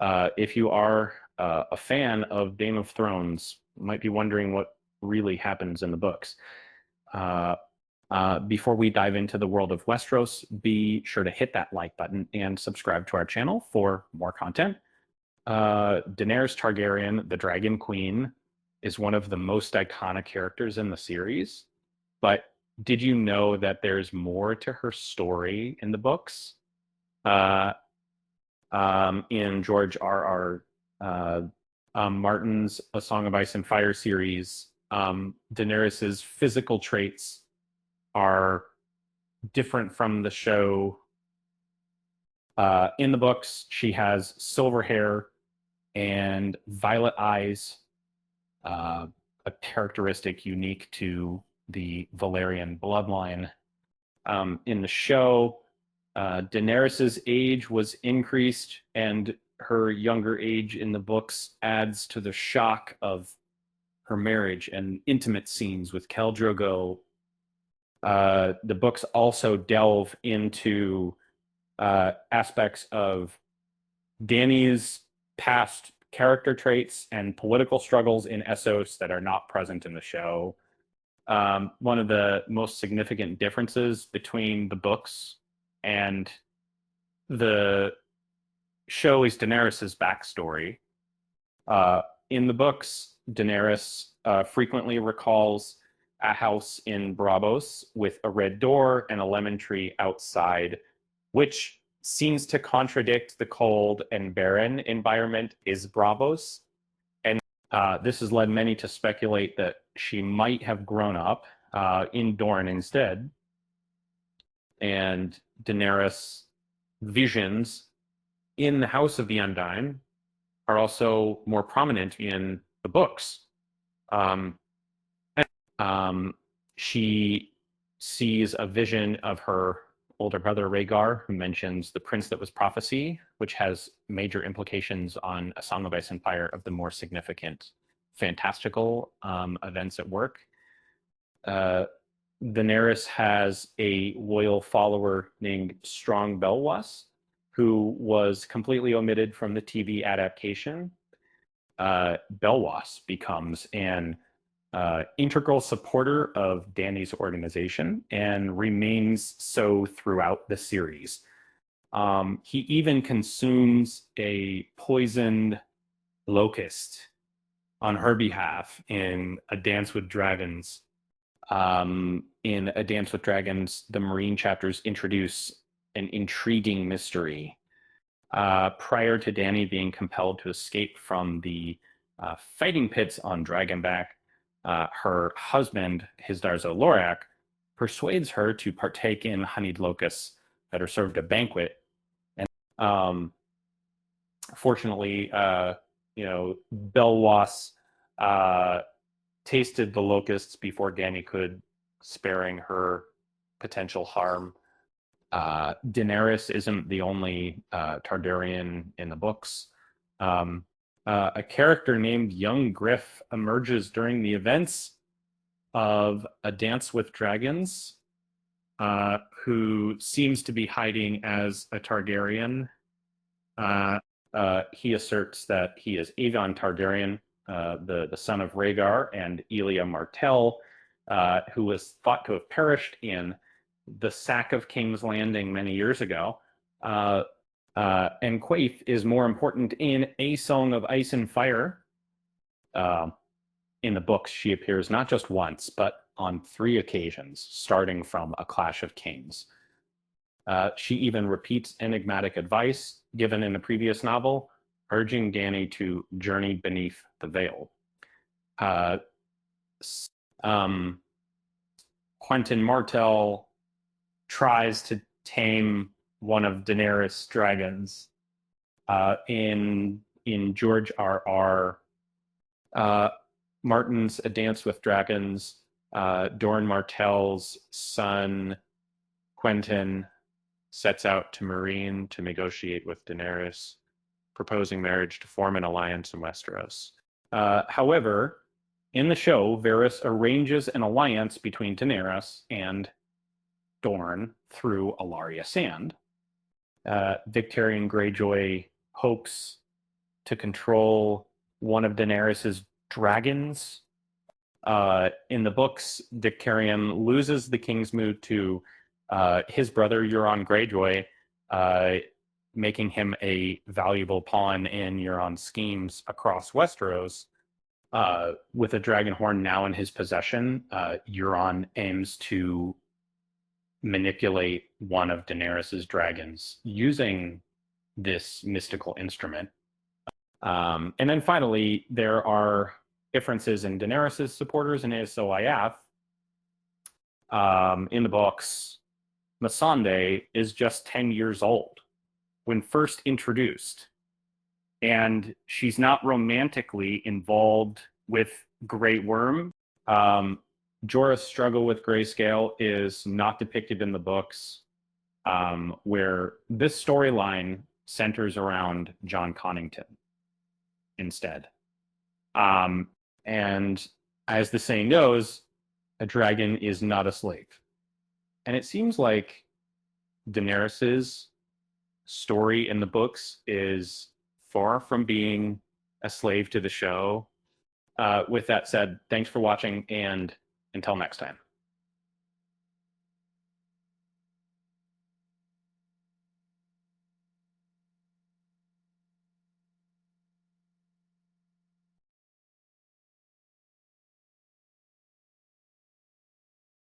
If you are a fan of Game of Thrones, you might be wondering what really happens in the books. Uh, Before we dive into the world of Westeros, be sure to hit that like button and subscribe to our channel for more content. Daenerys Targaryen, the Dragon Queen, is one of the most iconic characters in the series. But did you know that there's more to her story in the books? Uh, in George R. R. Martin's A Song of Ice and Fire series, Daenerys's physical traits are different from the show. In the books, she has silver hair and violet eyes, uh, a characteristic unique to the Valerian bloodline. In the show, Daenerys's age was increased, and her younger age in the books adds to the shock of her marriage and intimate scenes with Khal Drogo. The books also delve into aspects of Dany's past character traits and political struggles in Essos that are not present in the show. One of the most significant differences between the books and the show is Daenerys's backstory. In the books, Daenerys frequently recalls a house in Braavos with a red door and a lemon tree outside, which seems to contradict the cold and barren environment is Braavos. And this has led many to speculate that she might have grown up in Dorne instead. And Daenerys' visions in the House of the Undyne are also more prominent in the books. Um, um, she sees a vision of her older brother Rhaegar, who mentions the prince that was prophecy, which has major implications on A Song of Ice and Fire of the more significant fantastical events at work. Uh, Daenerys has a loyal follower named Strong Belwas, who was completely omitted from the TV adaptation. Belwas becomes an integral supporter of Dany's organization and remains so throughout the series. He even consumes a poisoned locust on her behalf in A Dance with Dragons. In A Dance with Dragons, the Marine chapters introduce an intriguing mystery. Prior to Dany being compelled to escape from the fighting pits on Dragonback, her husband, Hizdahr Lorak, persuades her to partake in honeyed locusts that are served at banquet. And fortunately, Belwas uh, tasted the locusts before Dany could, sparing her potential harm. Daenerys isn't the only Targaryen in the books. A character named Young Griff emerges during the events of A Dance with Dragons, who seems to be hiding as a Targaryen. He asserts that he is Aegon Targaryen, the son of Rhaegar and Elia Martell, who was thought to have perished in the sack of King's Landing many years ago. And Quaithe is more important in A Song of Ice and Fire. In the books, she appears not just once, but on 3 occasions, starting from A Clash of Kings. She even repeats enigmatic advice given in a previous novel, urging Dany to journey beneath the veil. Quentin Martell tries to tame one of Daenerys' dragons. In George R. R. Martin's A Dance with Dragons, Doran Martell's son, Quentin, sets out to Meereen to negotiate with Daenerys, proposing marriage to form an alliance in Westeros. However, in the show, Varys arranges an alliance between Daenerys and Dorne through Alaria Sand. Victarion Greyjoy hopes to control one of Daenerys's dragons. In the books, Dick Carrion loses the King's Moot to his brother Euron Greyjoy, making him a valuable pawn in Euron's schemes across Westeros. With a dragon horn now in his possession, Euron aims to manipulate one of Daenerys's dragons using this mystical instrument. And then finally, there are differences in Daenerys' supporters and ASOIF. In the books, Missandei is just 10 years old when first introduced, and she's not romantically involved with Grey Worm. Jorah's struggle with grayscale is not depicted in the books, where this storyline centers around John Connington instead. And as the saying goes, a dragon is not a slave. And it seems like Daenerys's story in the books is far from being a slave to the show. With that said, thanks for watching, and until next time.